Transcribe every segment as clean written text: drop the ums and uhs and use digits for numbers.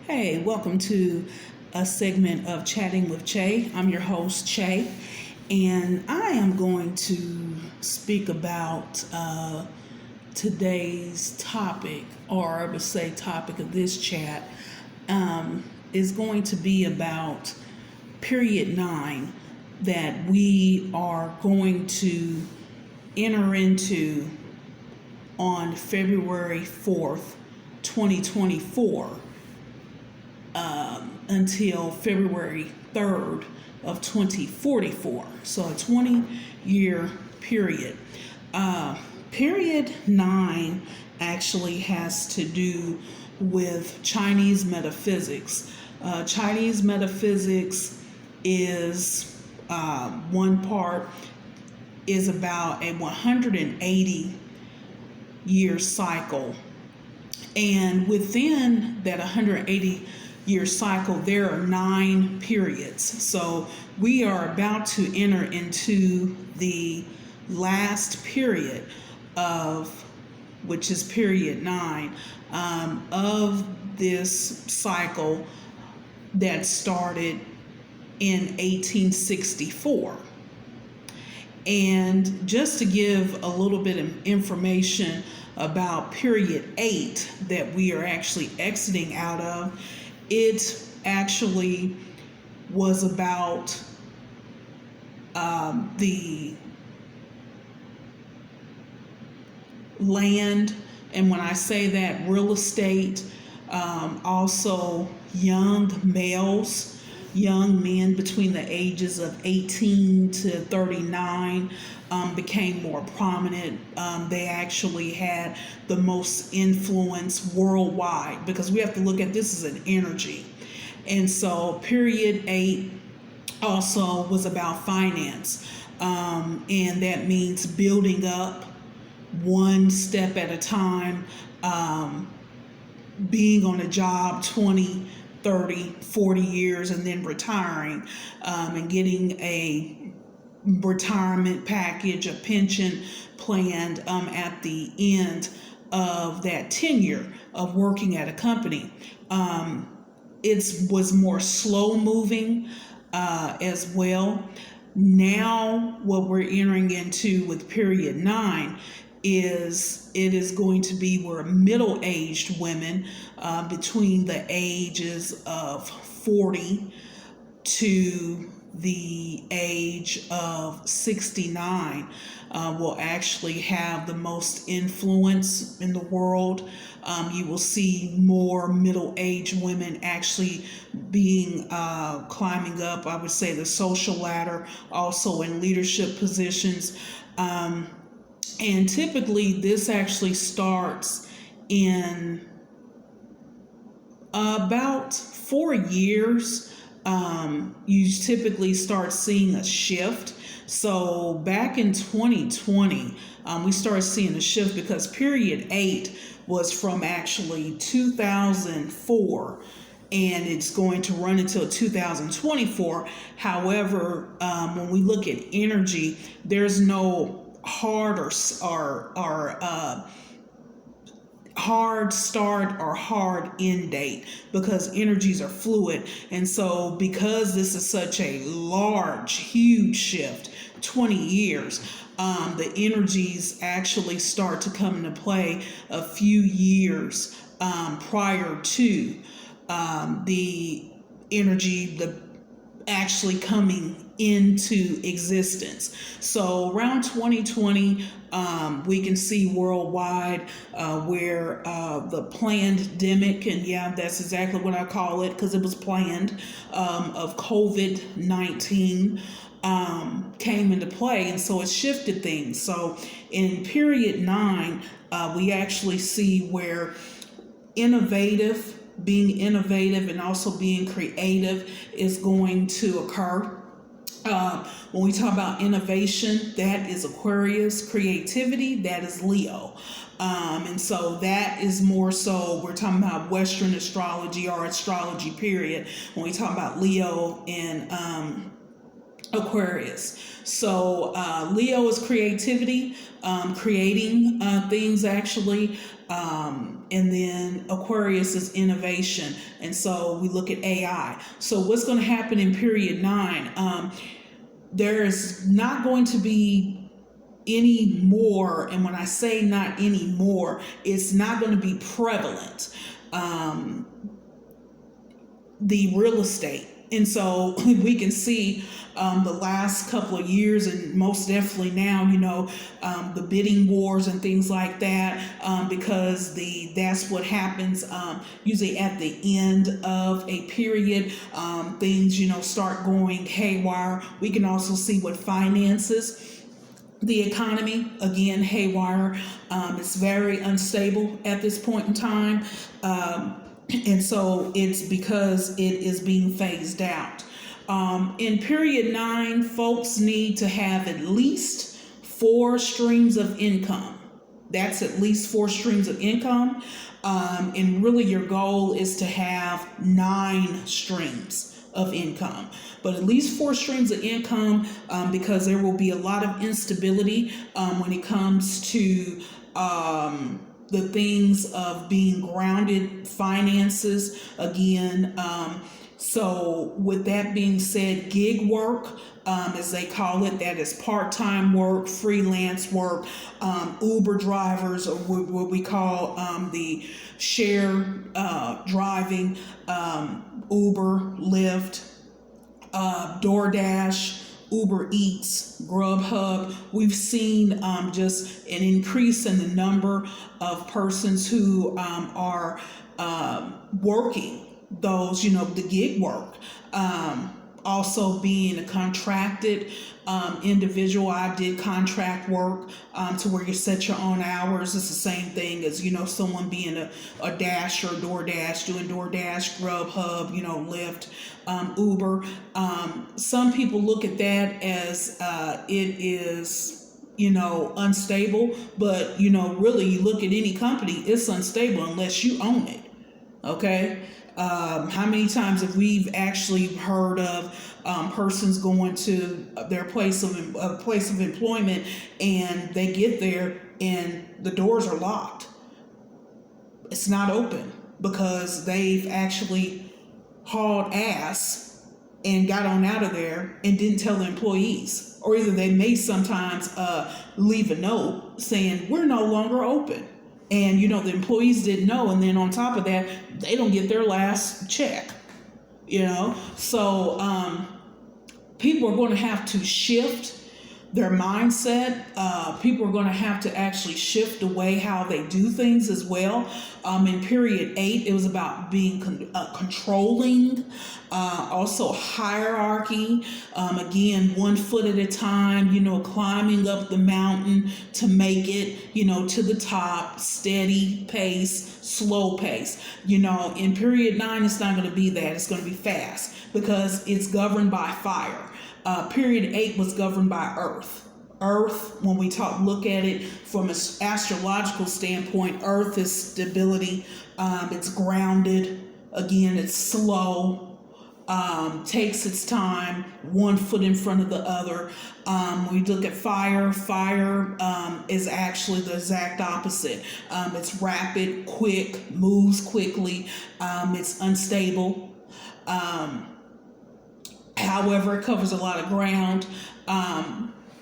Hey, welcome to a segment of Chatting with Che. I'm your host, Che, and I am going to speak about today's topic, or I would say topic of this chat, is going to be about period 9 that we are going to enter into on February 4th, 2024. Until February 3rd of 2044. So a 20-year period. Period 9 actually has to do with Chinese metaphysics. Chinese metaphysics is one part is about a 180 year cycle, and within that 180 year cycle, there are 9 periods. So we are about to enter into the last period of, which is period 9, of this cycle that started in 1864. And just to give a little bit of information about period 8 that we are actually exiting out of, it actually was about the land, and when I say that, real estate, also young males, young men between the ages of 18 to 39 became more prominent. They actually had the most influence worldwide, because we have to look at this as an energy. And so period 8 also was about finance, and that means building up one step at a time, being on a job 20, 30, 40 years, and then retiring, and getting a retirement package, a pension planned at the end of that tenure of working at a company. It was more slow moving as well. Now what we're entering into with period 9 is it is going to be where middle-aged women between the ages of 40 to the age of 69 will actually have the most influence in the world. You will see more middle-aged women actually being climbing up, I would say, the social ladder, also in leadership positions. And typically this actually starts in about 4 years. You typically start seeing a shift. So back in 2020, we started seeing a shift because period 8 was from actually 2004, and it's going to run until 2024. However, when we look at energy, there's no hard hard start or hard end date, because energies are fluid. And so because this is such a large, huge shift, 20 years, the energies actually start to come into play a few years prior to the energy actually coming into existence. So around 2020, we can see worldwide where the pandemic, and yeah, that's exactly what I call it because it was planned, of COVID-19 came into play, and so it shifted things. So in period 9, we actually see where being innovative and also being creative is going to occur. When we talk about innovation, that is Aquarius. Creativity, that is Leo. And so that is more so, we're talking about Western astrology or astrology period. When we talk about Leo and Aquarius. So Leo is creativity, creating things actually. And then Aquarius is innovation. And so we look at AI. So what's going to happen in period 9? There's not going to be any more, and when I say not anymore, it's not going to be prevalent. The real estate. And so we can see the last couple of years, and most definitely now, the bidding wars and things like that, because that's what happens usually at the end of a period. Things, start going haywire. We can also see what finances. The economy, again, haywire. It's very unstable at this point in time. And so it's because it is being phased out. In period 9, folks need to have at least 4 streams of income. That's at least 4 streams of income. And really your goal is to have 9 streams of income. But at least 4 streams of income, because there will be a lot of instability when it comes to the things of being grounded finances again. So with that being said, gig work, as they call it, that is part-time work, freelance work, Uber drivers, or what we call the share driving, Uber, Lyft, DoorDash, Uber Eats, Grubhub. We've seen just an increase in the number of persons who are working those, the gig work. Also being a contracted individual. I did contract work to where you set your own hours. It's the same thing as, someone being a Dasher, DoorDash, doing DoorDash, Grubhub, Lyft, Uber. Some people look at that as it is, unstable, but, really you look at any company, it's unstable unless you own it. Okay. How many times have we actually heard of persons going to their place of employment, and they get there and the doors are locked? It's not open because they've actually hauled ass and got on out of there and didn't tell the employees, or either they may sometimes leave a note saying we're no longer open. And, the employees didn't know. And then on top of that, they don't get their last check, So people are going to have to shift their mindset. People are going to have to actually shift the way how they do things as well. In period 8, it was about being controlling, also hierarchy. Again, 1 foot at a time, climbing up the mountain to make it, to the top, steady pace, slow pace. In period 9, it's not going to be that. It's going to be fast because it's governed by fire. Period 8 was governed by earth. Earth, when we look at it from an astrological standpoint, earth is stability. It's grounded. Again, it's slow. Takes its time, 1 foot in front of the other. When we look at fire is actually the exact opposite. It's rapid, quick, moves quickly. It's unstable. However, it covers a lot of ground.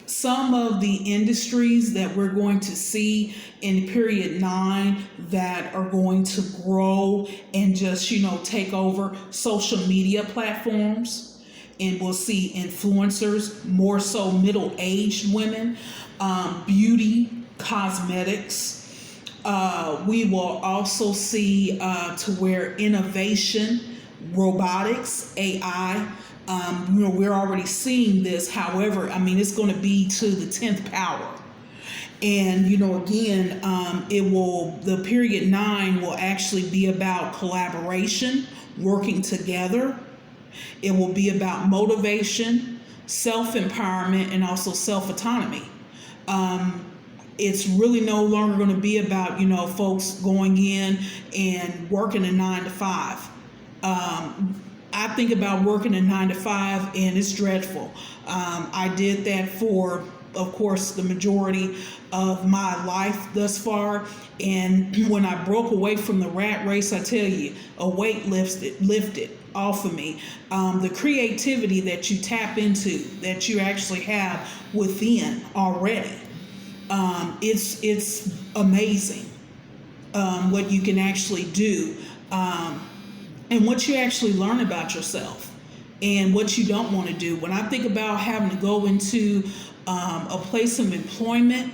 Some of the industries that we're going to see in period 9 that are going to grow and just, take over social media platforms. And we'll see influencers, more so middle-aged women, beauty, cosmetics. We will also see to where innovation, robotics, AI. We're already seeing this. However, it's going to be to the 10th power. And, again, the period 9 will actually be about collaboration, working together. It will be about motivation, self-empowerment, and also self-autonomy. It's really no longer going to be about, folks going in and working a 9 to 5. I think about working a 9 to 5, and it's dreadful. I did that for, of course, the majority of my life thus far. And when I broke away from the rat race, I tell you, a weight lifted off of me. The creativity that you tap into, that you actually have within already, it's amazing what you can actually do, and what you actually learn about yourself and what you don't want to do. When I think about having to go into a place of employment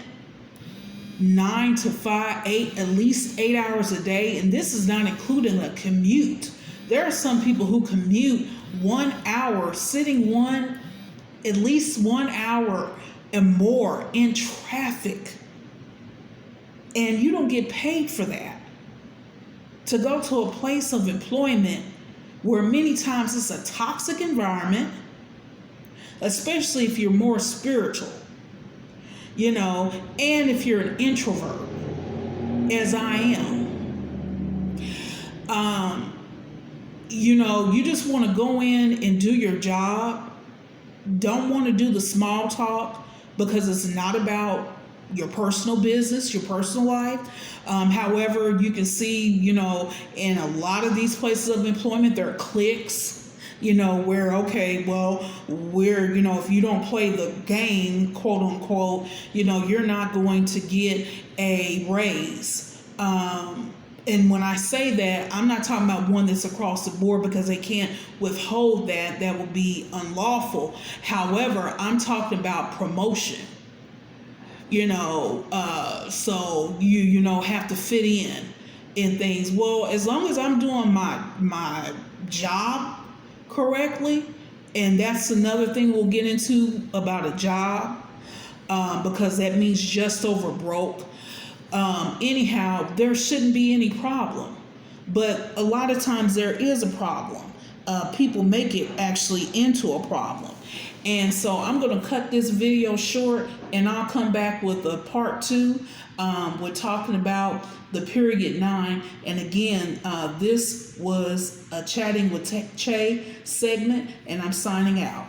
9 to 5, 8, at least 8 hours a day, and this is not including a commute. There are some people who commute 1 hour, sitting at least 1 hour and more in traffic, and you don't get paid for that. To go to a place of employment where many times it's a toxic environment, especially if you're more spiritual, and if you're an introvert, as I am, you just want to go in and do your job. Don't want to do the small talk, because it's not about your personal business, your personal life. However, you can see, in a lot of these places of employment, there are cliques, where, okay, well, if you don't play the game, quote unquote, you're not going to get a raise. And when I say that, I'm not talking about one that's across the board, because they can't withhold that. That would be unlawful. However, I'm talking about promotion. So you have to fit in things. Well, as long as I'm doing my job correctly, and that's another thing we'll get into about a job, because that means just over broke. Anyhow, there shouldn't be any problem, but a lot of times there is a problem. People make it actually into a problem. And so I'm going to cut this video short, and I'll come back with a part 2. We're talking about the period 9. And again, this was a Chatting with Che segment, and I'm signing out.